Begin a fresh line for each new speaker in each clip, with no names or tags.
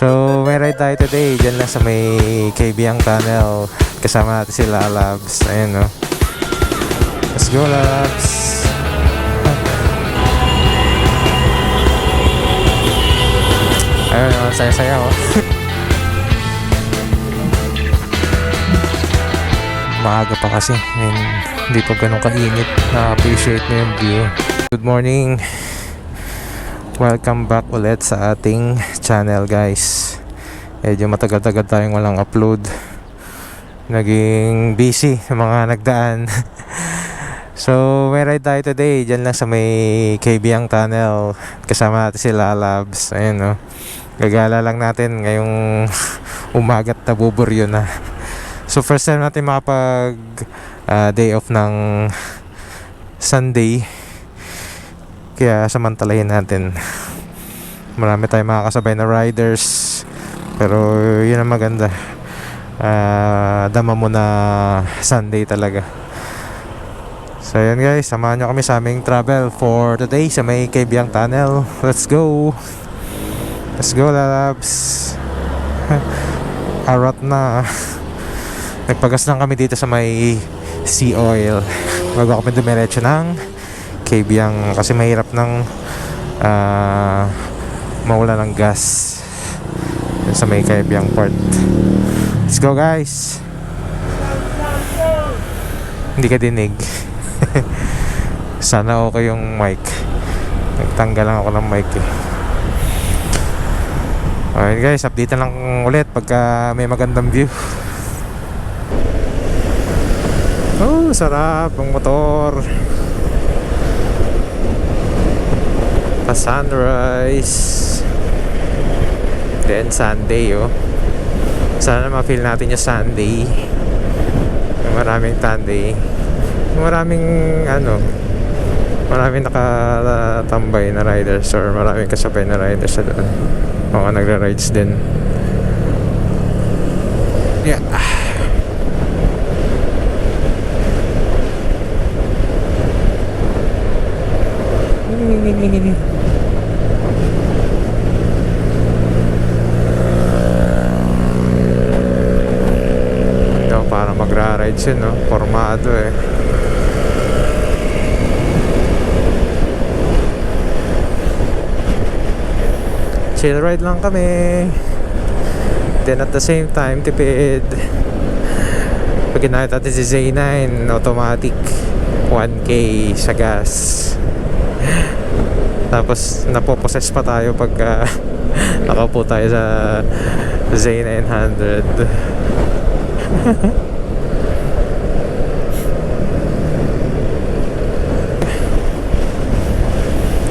So, may ride tayo today. Diyan lang sa may Kabyang Tunnel. Kasama natin si Lalabs. Ayan, no? Let's go, Lalabs! Ayun, no? Saya-saya, oh. Maaga pa kasi. Hindi pa ganun kainit. Na-appreciate mo yung view. Good morning! Welcome back ulit sa ating channel, guys. Medyo matagal-tagal tayong walang upload. Naging busy sa mga nagdaan. So, may ride tayo today. Diyan lang sa may Kabyang Tunnel. Kasama natin si Lalabs. Ayun, no? Gagala lang natin ngayong umagat na buburyo na. So, first time natin makapag day off ng Sunday. Kaya samantalahin natin. Marami tayong makakasabay na riders. Pero yun ang maganda. Dama mo na Sunday talaga. So yun, guys, samahan nyo kami sa aming travel for today sa may Kabyang Tunnel. Let's go! Let's go, Lalabs! Arat na. Nagpagas lang kami dito sa may Sea Oil bago kami dumiretso ng Kabyang kasi mahirap ng mawala ng gas sa may Kabyang port. Let's go, guys. Hindi ka dinig. Sana okay yung mic. Nagtanggal lang ako ng mic eh. Okay, guys, update lang ulit pagka may magandang view. Oh, sarap ang motor. Sunrise, then Sunday, oh. Sana ma-feel natin yung Sunday, yung maraming Sunday, yung maraming maraming nakatambay na riders or maraming kasabay na riders sa doon, mga nagra-rides din. Yeah. Para magra-rides yun, no? Formado eh. Chill ride lang kami. Then at the same time, tipid. Pag ginamit natin si Z9 automatic 1K sa gas. Tapos napopossess pa tayo pag nakaupo tayo sa Z900.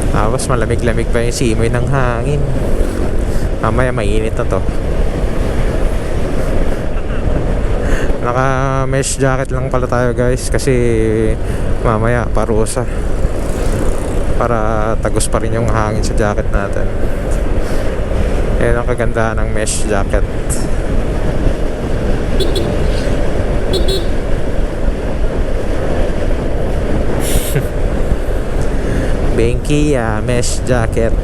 Tapos malamig-lamig pa yung simoy ng hangin. Mamaya mainit na to. Naka mesh jacket lang pala tayo, guys, kasi mamaya parusa para tagos pa rin yung hangin sa jacket natin. Yan ang kagandahan ng mesh jacket. Benkia mesh jacket.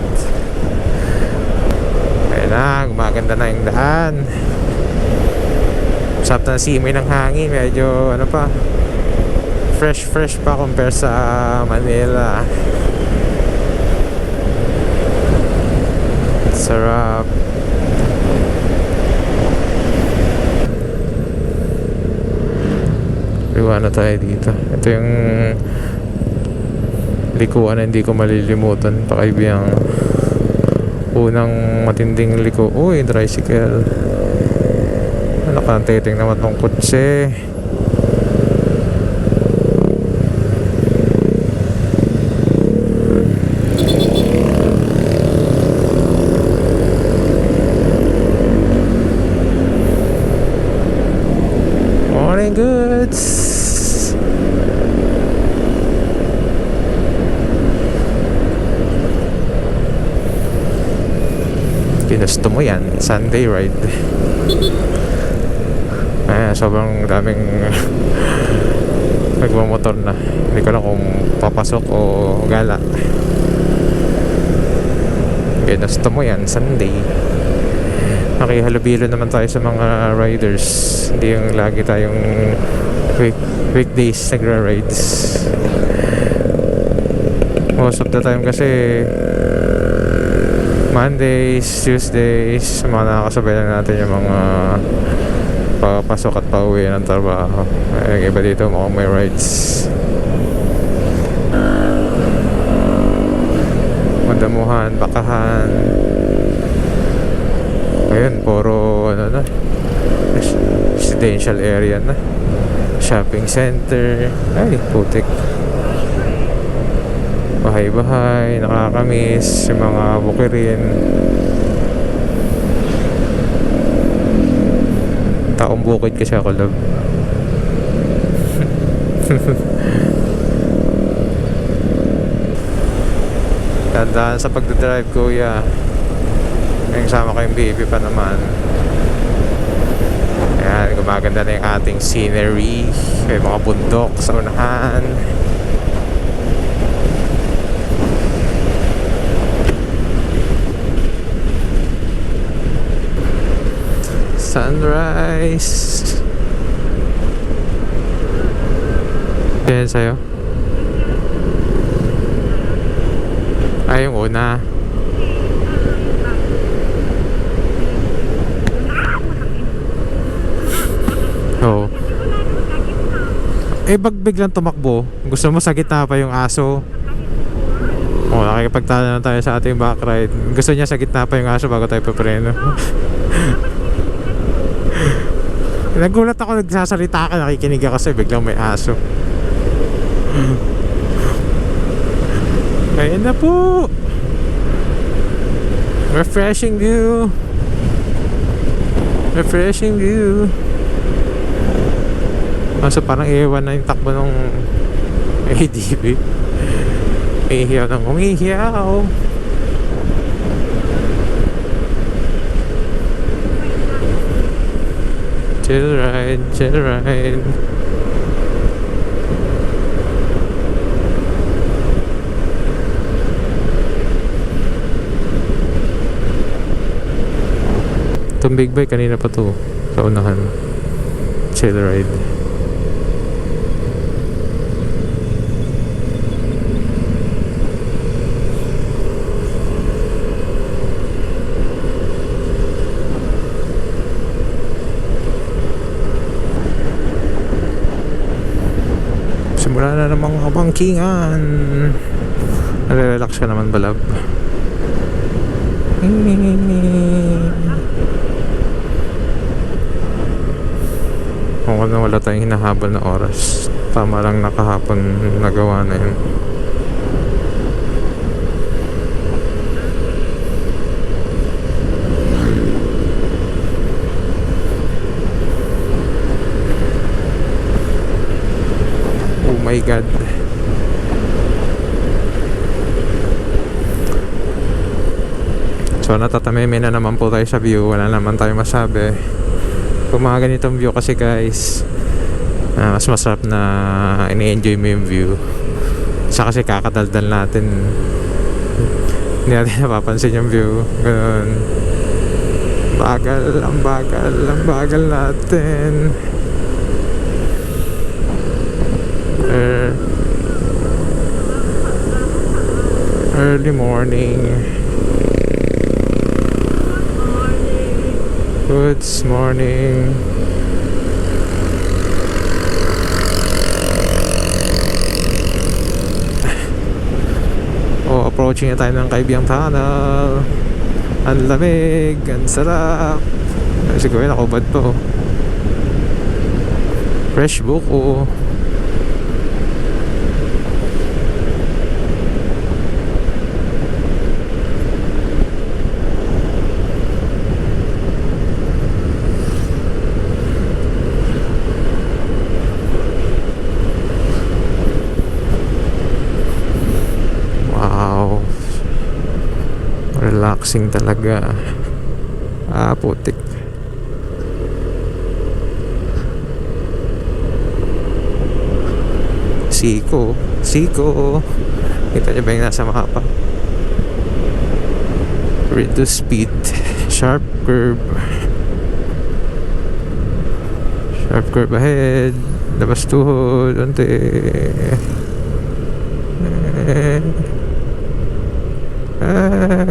Ayun na, gumaganda na yung daan. Sarap na simoy ng hangin. Medyo pa, fresh pa compare sa Manila. Sarap. Liwa na tayo dito. Ito yung likuan na hindi ko malilimutan. Pakaibiyang unang matinding liko. Uy, tricycle. Nakantiting naman tong kutse. Morning goods. Ginusto mo yan, Sunday ride. Sobrang daming nagmamotor na. Hindi ko lang kung papasok o gala. Ginusto mo yan, Sunday. nakihalubilo naman tayo sa mga riders. Hindi yung lagi tayong weekdays nagra-rides. Most of the time kasi Mondays, Tuesdays, mga nakakasabay lang natin yung mga papasok at pauwi ng trabaho. Yung iba dito mukhang may rides. Madamuhan, Bakahan. Ayun, puro ano na, residential area na, shopping center. Ay, putik. Bahay-bahay, nakakamiss yung mga bukirin. Taong bukid kasi ako, love. Tandaan sa pagdadrive, kuya. May kasama ko yung baby pa naman. Ayan, gumaganda na yung ating scenery. May mga bundok sa unahan. Sunrise. Yan sa'yo. Ay, yung una. Oo. Eh, pag biglang tumakbo, gusto mo sa gitna pa yung aso. O, nakikipagtalo na tayo sa ating back ride. Gusto niya sa gitna pa yung aso bago tayo papreno. Nagulat ako, nagsasalita ka, nakikinig ako kasi biglang may aso. Ayun na po. Refreshing view. Refreshing view. So parang iwan na yung takbo ng ADB. Umihiyaw ng umihiyaw. Chill ride, chill ride. Itong big bike kanina pa to sa unahan. Chill ride. Simula na namang kabangkingan. Nare-relax ka naman, balab. Kung ano, wala tayong hinahabol na oras. Tama lang nakahapon nagawa na yun. Oh my God. So natatameme na naman po tayo sa view. Wala naman tayo masabi. Kung mga ganitong view kasi guys, mas masarap na ini-enjoy mo yung view. Sa kasi kakadaldal natin, hindi natin napapansin yung view. Ganun. Ang bagal natin. Early morning. Good morning. Oh, approaching na tayo ng Kaibiyang Tunnel. Ang lamig, ang sarap. Siguro nakubad to. Fresh buko. Relaxing talaga. Putik. Siko. Kita niyo ba yung nasa mapa? Reduce speed. Sharp curve. Sharp curve ahead. Labas tuhod. Unti.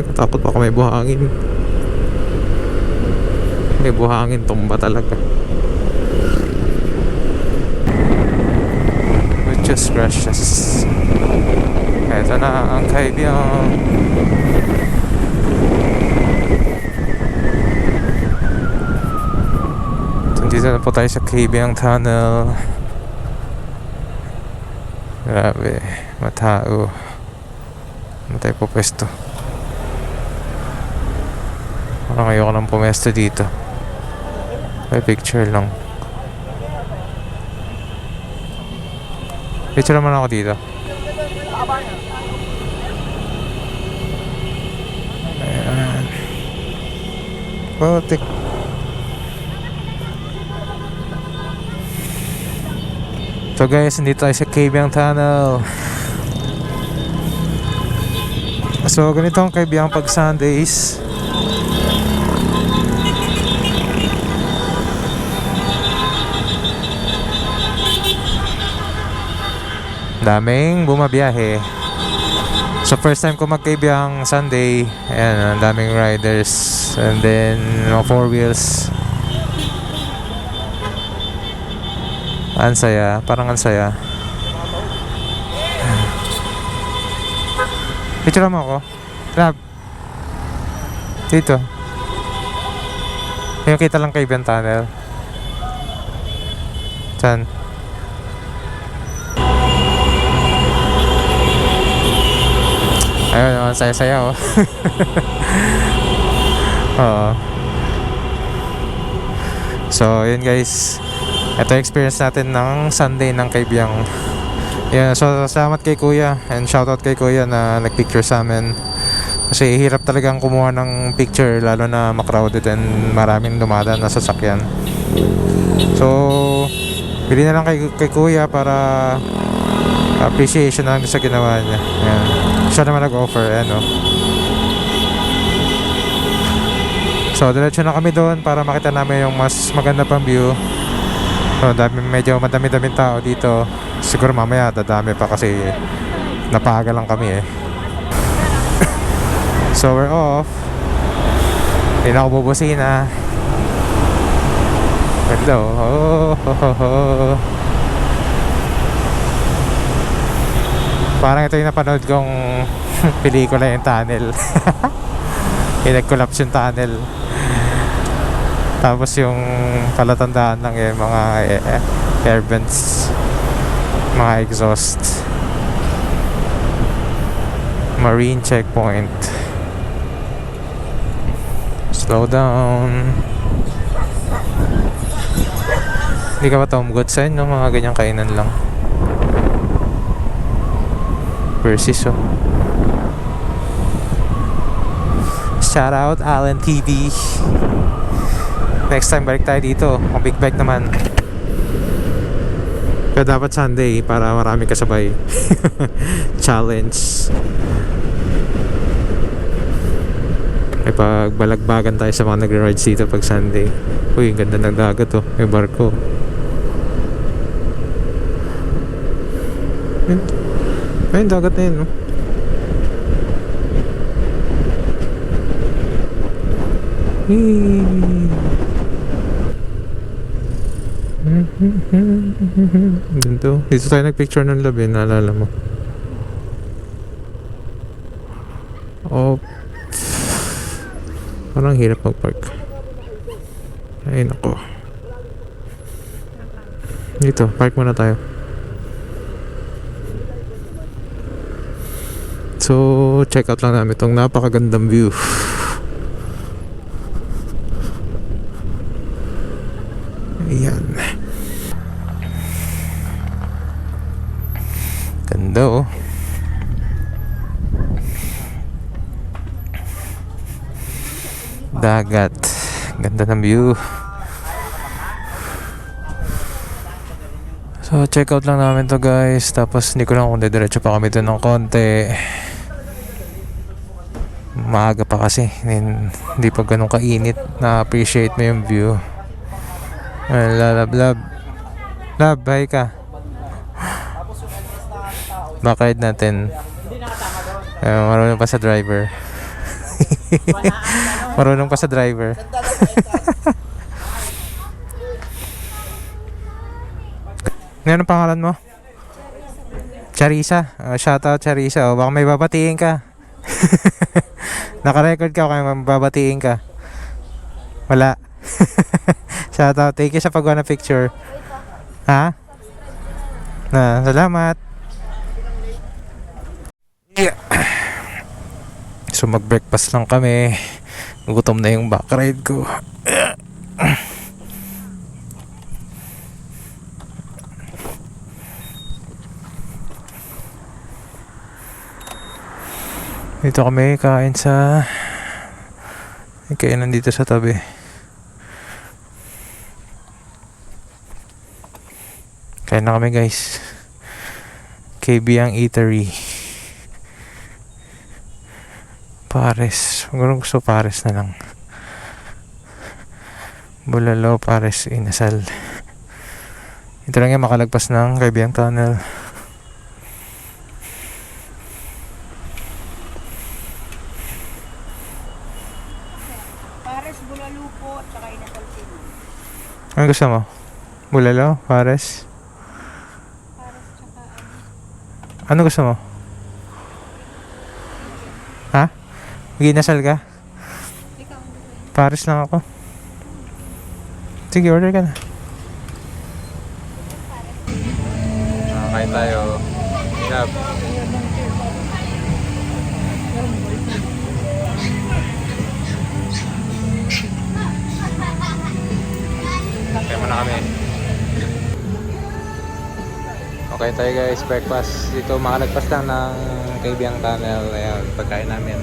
Katakot pa ako may buhangin. May buhangin, tumba talaga. We just crashes. Eto na ang Kaibiyang. Dito na po tayo sa Kaibiyang Tunnel. Grabe, matao. Ano tayo po pwesto? Parang ayoko nang pumesto dito. May picture lang. Picture naman ako dito. Ayan. Putik. So guys, nandito tayo sa Kaibiyang Tunnel. So ganito ang Kaibiyang pag Sundays. Daming bumabiyahe. So first time ko mag-Kaibiyang Sunday. Ayan, ang daming riders. And then mga 4 wheels. Ang saya, parang ang saya. Picture mo ako. Lab. Dito. Yung kita lang Kaibiyang Tunnel. Saan? Ayun, ang saya-saya oh. Oo. So, yun guys. Ito yung experience natin ng Sunday ng Kaibiyang. Yeah, so salamat kay Kuya and shoutout kay Kuya na nagpicture sa amin. Kasi hirap talagang kumuha ng picture lalo na macrowded and maraming dumadaan na sasakyan. So, bili na lang kay Kuya para appreciation lang sa ginawa niya. Yan. Siya naman nag-offer, ano. So, diretso na kami doon para makita namin yung mas maganda pang view. So, medyo madami-daming tao dito. Siguro mamaya dadami pa kasi napaga lang kami eh. So, we're off. Hindi na ako bubusina. Hello. Parang ito yung napanood kong pelikula yung tunnel. Yung nag-collapse yung tunnel. Tapos yung palatandaan lang yung mga air vents, mga exhaust. Marine checkpoint. Slow down. Hindi ka ba tumgot sa inyo? Mga ganyang kainan lang. Versus oh. Shout out Alan TV. Next time balik tayo dito. Ang big bike naman. Pero dapat Sunday para marami kasabay. Challenge. Ay pagbalagbagan tayo sa mga nagre-rides dito pag Sunday. Uy, ganda ng dagat oh. May barko. Ayun, dagat na yun no? Dito tayo nagpicture ng labi, naalala mo. Oh, parang hirap mag-park. Ay nako. Dito, park muna tayo. So, check out lang namin itong napakagandang view. Ayan. Ganda oh. Dagat. Ganda ng view. So, check out lang namin to guys. Tapos, hindi ko lang kung diretso pa kami doon ng konti. Maaga pa kasi, hindi pa ganun kainit. Na-appreciate mo yung view. Love. Love, bye ka. Bakit natin? Marunong pa sa driver. Marunong pa sa driver. Ano pangalan mo? Charissa. Shoutout Charissa. Baka may babatiin ka. Naka-record ka o kaya babatiin ka? Wala. Shoutout. Thank you sa paggawa ng picture. Ha? Salamat. Yeah. So mag-breakfast lang kami. Gutom na yung back ride ko. Dito kami kain sa kainan dito sa tabi. Kain na kami guys. KB ang eatery. Pares. Siguro gusto pares na lang. Bulalo, pares, inasal. Ito lang yung makalagpas ng Kaibiyang Tunnel.
Pares, bulalo po, at saka inasal sino.
Ano gusto mo? Bulalo, pares?
Pares, tsaka
Ano gusto mo? Ha? Ginasal ka?
ikaw.
Pares lang ako. Sige, order ka na. Kain tayo. Love. Kaya muna kami. Okay tayo guys, breakfast. Dito makalagpas lang ng Kaibiyang Tunnel. Ayan, pagkain namin.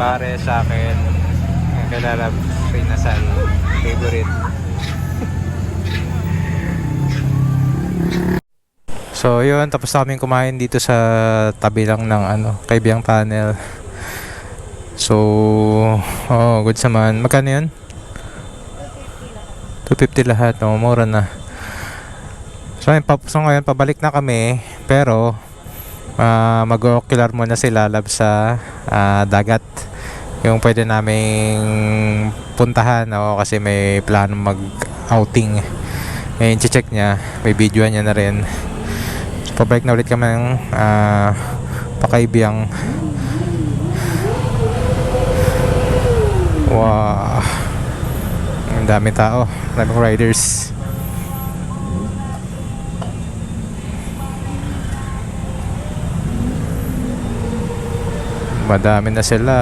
Pare sa akin. Kay Lalab, pinasal. Favorite. So yun, tapos na kaming kumain dito sa tabi lang ng Kaibiyang Tunnel. So, good naman. Magkano yun? 250 lahat. Mura na. So ngayon, pabalik na kami. Pero, mag-ocular muna si Lalab sa dagat. Yung pwede naming puntahan. Kasi may plano mag-outing. Ngayon, check niya. May video niya na rin. So, pabalik na ulit kami ng Pakaibiyang. Wow. Ang dami tao. Daming riders. Madami na sila.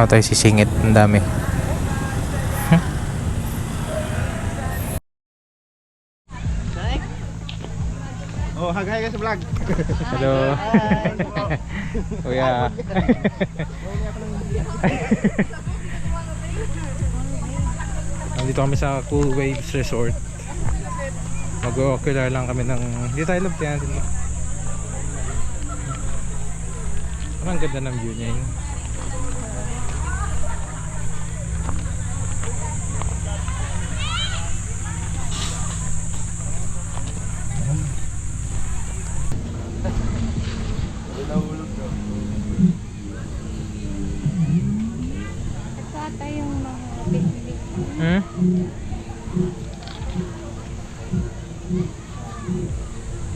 Tayo sisingit. Ang dami.
Oh, hagay ka sa vlog.
Hello. Kuya. Nandito kami sa Cool Waves Resort. Mag-ocular lang kami ng... Hindi tayo love yan. Parang ganda ng view niya yun.
Ito yung mga picnic.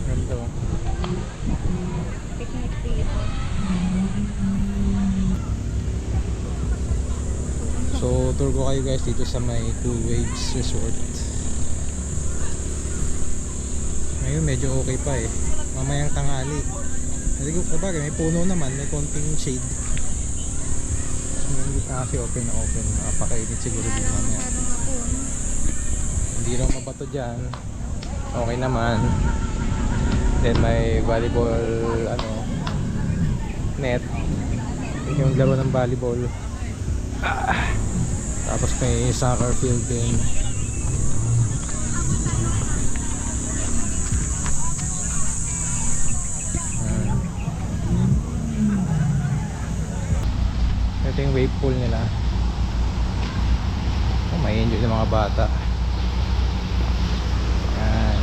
Ganda.
Picnic dito.
So, tour ko kayo guys dito sa may Cool Waves Resort. Ngayon medyo okay pa eh. Mamayang tanghali. Kapag may puno naman, may konting shade. Hindi pa kasi open na open. Napakainit siguro din mamaya. Hindi raw mabato dyan. Okay naman. Then may volleyball net. yung laro ng volleyball. Tapos may soccer field din. Ito yung wave pool nila. Oh, may enjoy ng mga bata. Yan.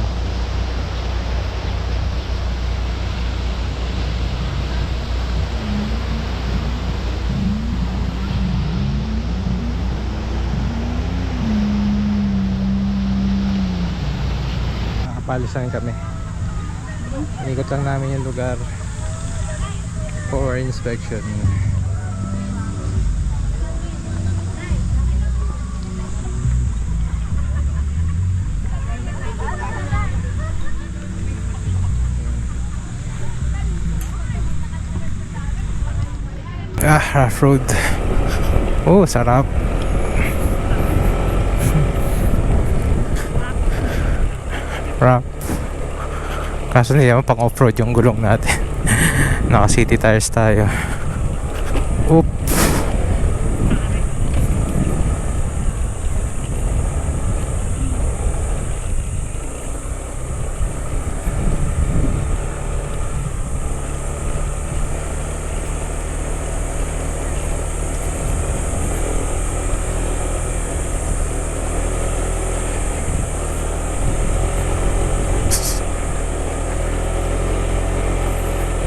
Nakapalisan kami. Inikot lang namin yung lugar for inspection. Rough road. Oh, sarap. Rough. Kaso hindi naman pang off-road yung gulong natin. Naka city tires tayo. Oop.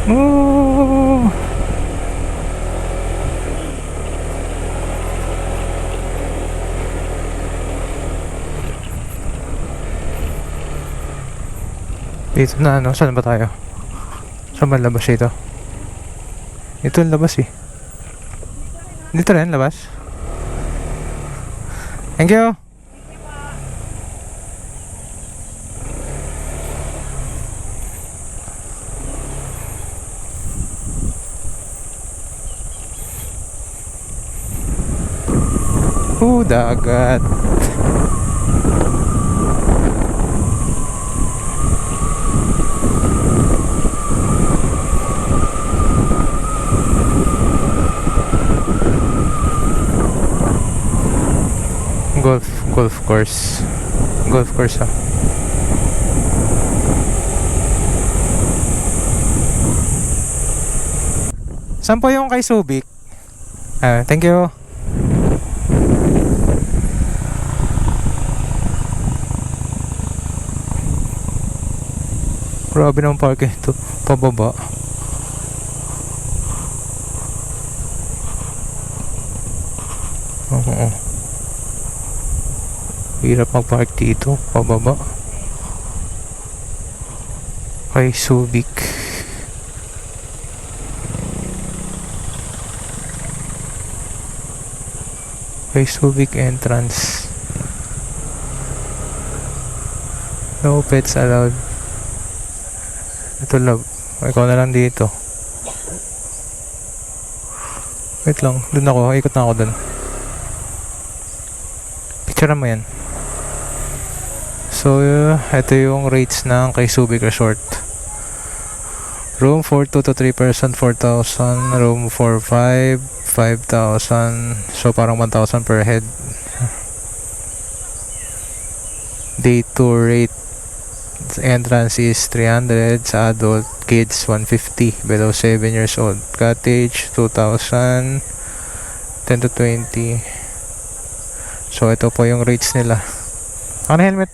Oh. Dito na ano, saan ba tayo? Saan ba labas ito? Ito ang labas eh. Dito rin labas. Thank you. Dagat. Golf course ah. Saan po yung kay Subic? Thank you. Grabe ng parking ito. Pababa. Oo. Hirap mag-park dito. Pababa. Kay Subic. Kay Subic entrance. No pets allowed. Ito love. Ikaw na lang dito. Wait lang. Doon ako. Ikot na ako doon. Picturean mo yan. So, ito yung rates ng kay Subic Resort. Room 4 2 to 3 person 4,000. Room 4 5 5,000. So, parang 1,000 per head. Day tour rate. Entrance is 300 sa adult, kids 150 below 7 years old. Cottage 2,000 10 to 20. So ito po yung rates nila. Ano helmet?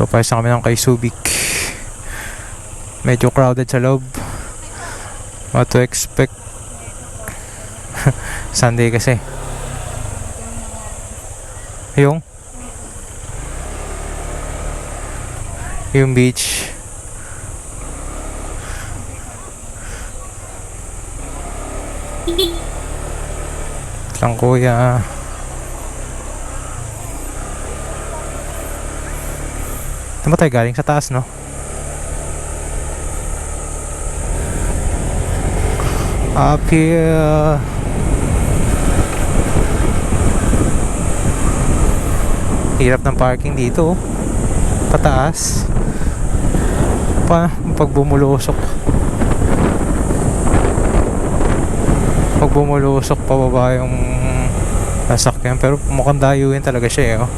So paisa kami ng kay Subic. Medyo crowded sa loob. What to expect. Sunday kasi. Yung beach. Lang kuya. Saan ba tayo galing? Sa taas, no? Up here. Hirap ng parking dito, oh. Pataas. Pag bumulusok. Pag bumulusok pababa yung sasakyan. Pero mukhang dayuin talaga siya, eh, oh.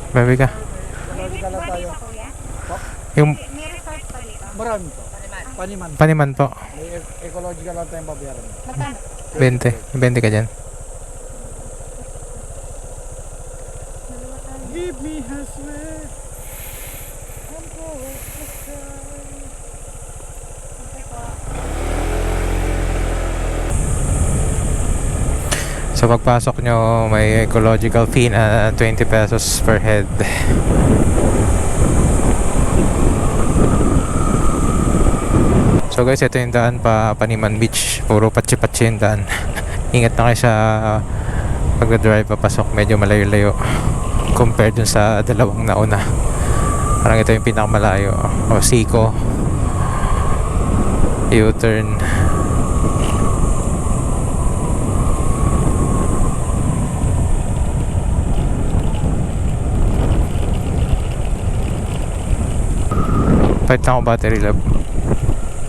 Baby ka. Yung
May resort pa dito.
Marami po. Paniman.
Paniman po.
May ecological lang tayong babayaran.
Magkano?
20 ka dyan.
Give me halfway.
So pagpasok nyo may ecological fee na 20 pesos per head. So guys, ito yung daan pa Paniman Beach. Puro patsi-patsi yung daan. Ingat na kayo sa pag-drive papasok. Medyo malayo-layo compared dun sa dalawang nauna. Parang ito yung pinakamalayo. O Siko, U-turn. Pahit na ako battery lab.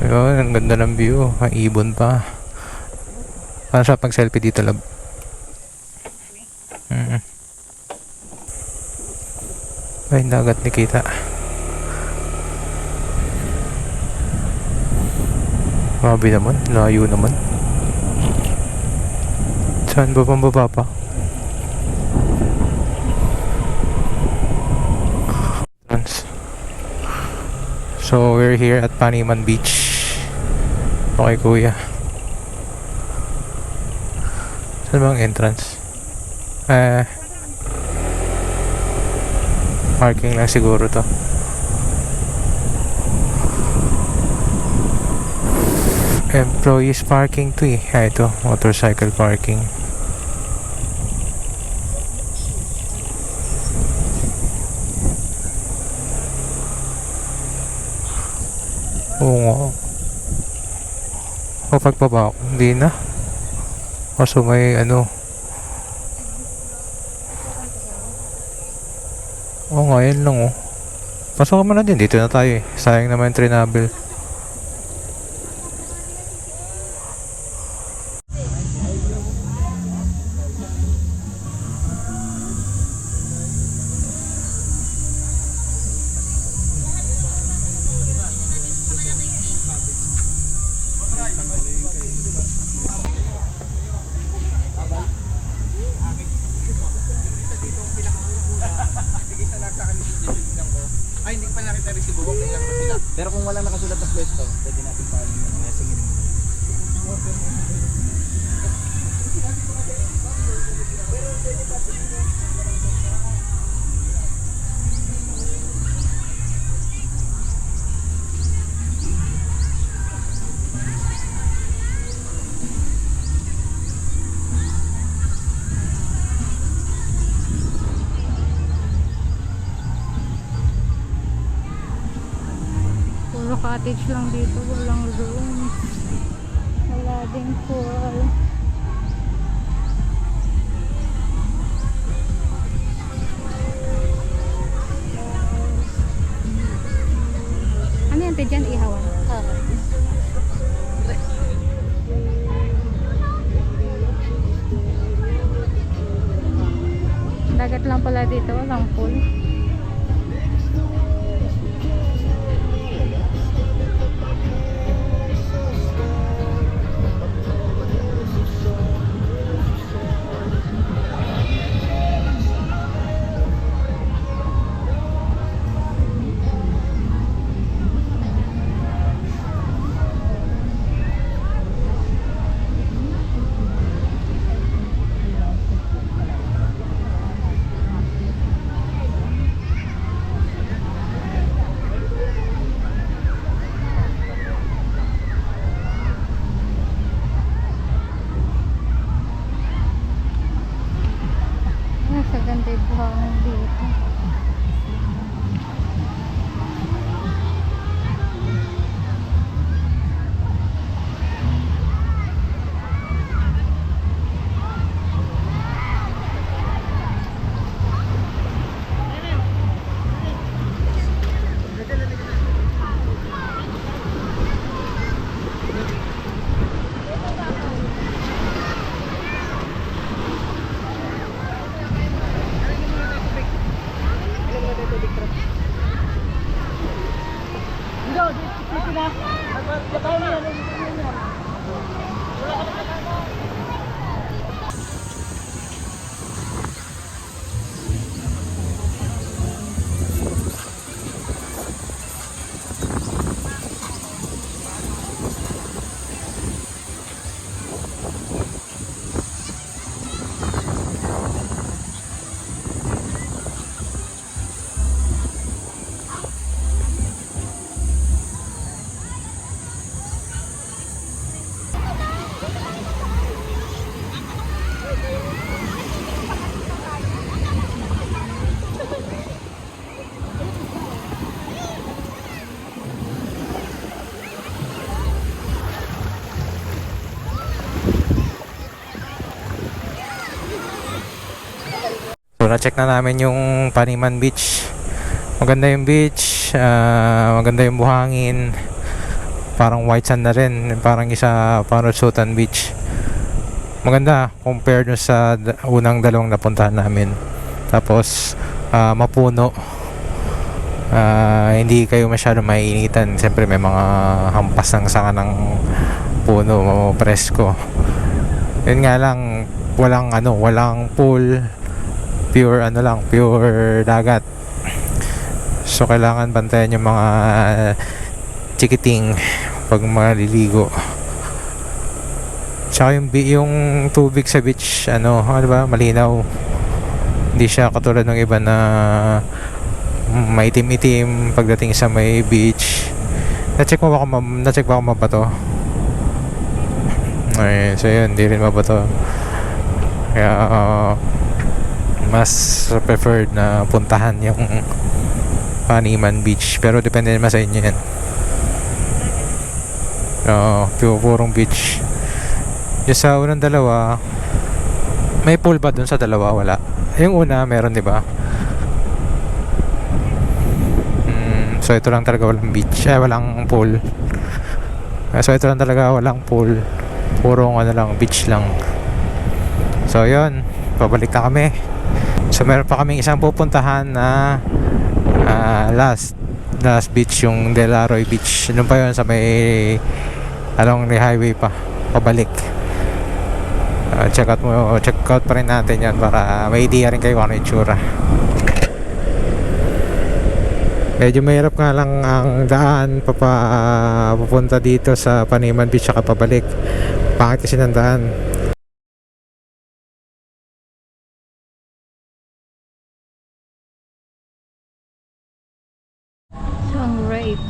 Ayun, ang ganda ng view. May ibon pa. Paano siya pag-selfie dito, lab? Ay, dagat ni kita. Grabe naman. Layo naman. Saan ba pambaba pa? So we're here at Paniman Beach. Okay kuya. Saan bang entrance? Parking lang siguro to. Employees parking to, eh. Ito, motorcycle parking. Oo nga. Kapag baba ako, hindi na. Kaso may ano. Oo nga, yan lang, oh. Pasok mo na din, dito na tayo, eh. Sayang naman yung Trinabel.
Ay, hindi pa nakita rin si Bubok. Pero kung wala nakasulat na pwesto, pwede natin paano yung messaging.
Puro cottage lang dito, walang rooms. Wala ding pool. Ano yan, te dyan? Ihawan? Dagat Dagat lang pala dito, walang pool. Nasa ganda yung buhangin dito.
So na-check na namin yung Paniman Beach. Maganda yung beach, maganda yung buhangin. Parang white sand na rin, parang isa Panusutan Beach. Maganda compared dun sa unang dalawang napuntahan namin. Tapos mapuno. Hindi kayo masyado maiinitan. Siyempre may mga hampas ng sanga ng puno, presko. Yun nga lang, walang pool. Pure pure dagat. So kailangan bantayan yung mga chikiting pag maliligo. Tsaka yung tubig sa beach, malinaw. Hindi siya katulad ng iba na maitim-itim pagdating sa may beach. Na-check ba ako mabato? Ay, so yun, hindi rin mabato. Kaya mas preferred na puntahan yung Paniman Beach, pero depende naman sa inyo yan. Purong beach. Yung sa unang dalawa, may pool ba dun sa dalawa? Wala. Yung una meron, di ba? So ito lang talaga walang beach, walang pool. So ito lang talaga walang pool, purong beach lang. So yun, pabalik na kami. So meron pa kaming isang pupuntahan na last beach, yung Delaroy Beach. Doon pa yun sa may along the highway pabalik. Check out pa rin natin yan para may idea rin kayo kung ano yung tsura. Medyo mahirap nga lang ang daan papunta dito sa Paniman Beach saka pabalik. Pangit kasi ng daan.
Sunrise.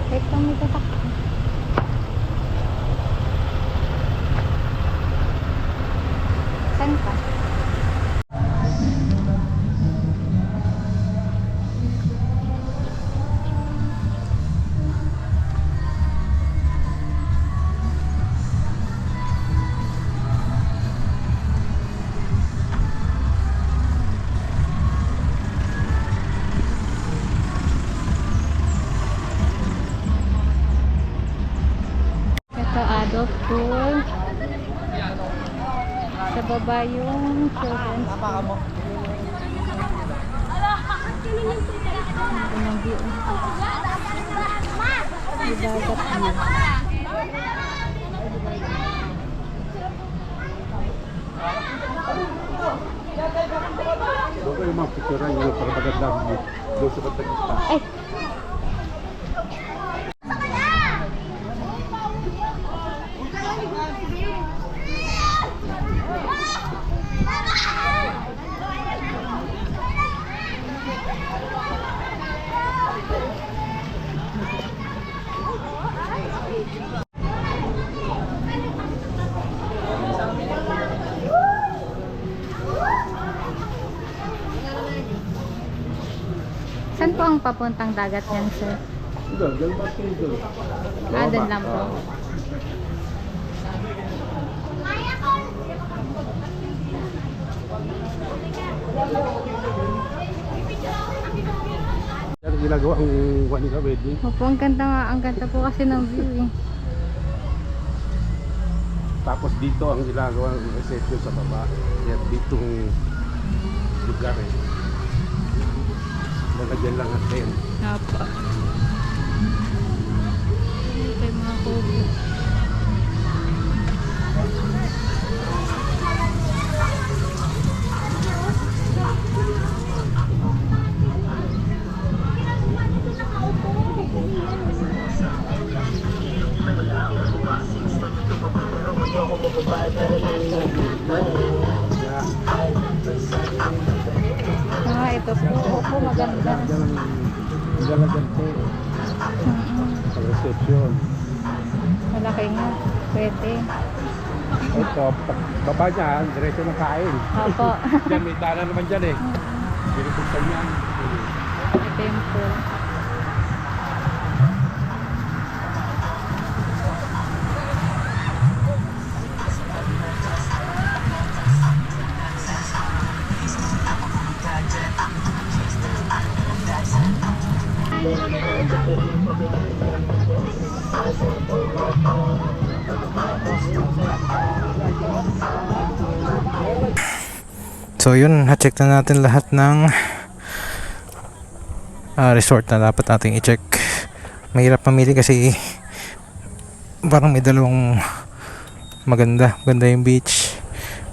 Wait lang, may tatak. Sa baba yung children's pool. Ang view. May dagat view.
Baka yung mga picturean yung para maganda doon sa Batagista.
Ay! Saan po ang papuntang dagat yan, sir?
Doon, galbat kayo doon.
Doon lang po.
Yan ang ginagawa ang Juanica wedding.
Opo, ang ganda nga. Ang ganda po kasi ng view eh.
Tapos dito ang ginagawa ng reception sa baba. Kaya ditong lugar eh. Nagagyan lang ang tent.
Opo. Ito yung mga kubo. Ito po. Opo, maganda.
Nagalagan tent sa reception.
Malaki nga. Pwede.
Ito, baba niya, diretso ng kain.
Opo.
Diyan, may daanan naman dyan eh. Binibuksan yan.
Ito yung pool.
So yun, na-check na natin lahat ng resort na dapat nating i-check. Mahirap mamili kasi parang may dalawang maganda. Maganda yung beach,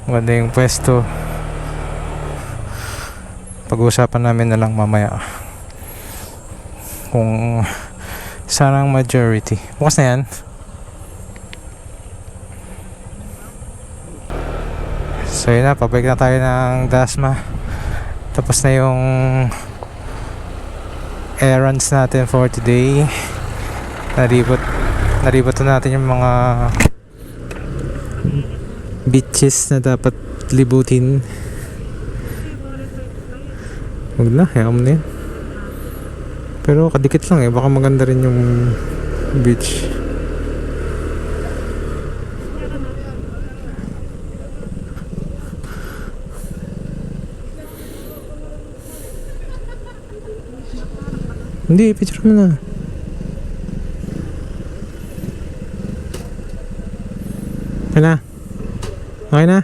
maganda yung pwesto. Pag-uusapan namin na lang mamaya kung saan ang majority. Bukas na yan. So yun na, pabalik na tayo ng Dasma. Tapos na yung errands natin for today. Naribot na natin yung mga beaches na dapat libutin. Huwag na, hayaan mo na yan. Pero kadikit lang eh, baka maganda rin yung beach. Hindi, picture mo na. Okay na? Okay na?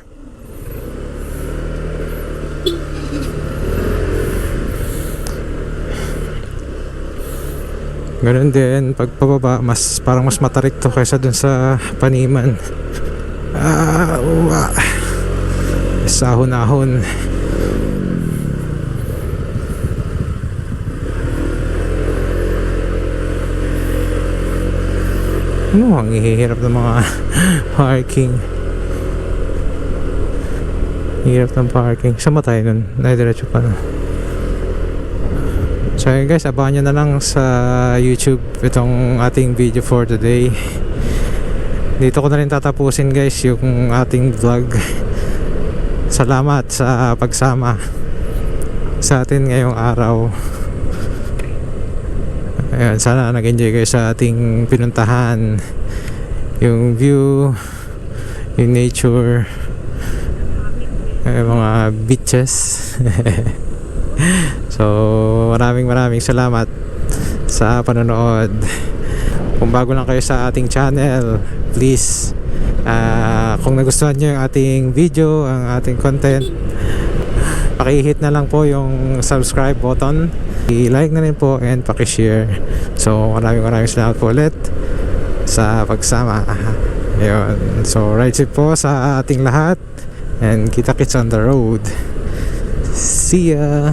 Ganun din, pag pababa, parang mas matarik to kaysa dun sa Paniman. Uwa. Sahon-ahon. Ano, ang hihirap ng mga parking. Hirap ng parking. Saan ba tayo nun? Nadiretso pa na. So yun guys, abangan nyo na lang sa YouTube itong ating video for today. Dito ko na rin tatapusin guys yung ating vlog. Salamat sa pagsama sa atin ngayong araw. Ayan, sana nag-enjoy kayo sa ating pinuntahan. Yung view, yung nature, mga beaches. So maraming salamat sa panonood. Kung bago lang kayo sa ating channel, please kung nagustuhan nyo yung ating video, ang ating content, paki-hit na lang po yung subscribe button, i-like na rin po and paki-share. So maraming salamat po ulit sa pagsama. Ayun. So ride safe po sa ating lahat and kita-kits on the road. See ya!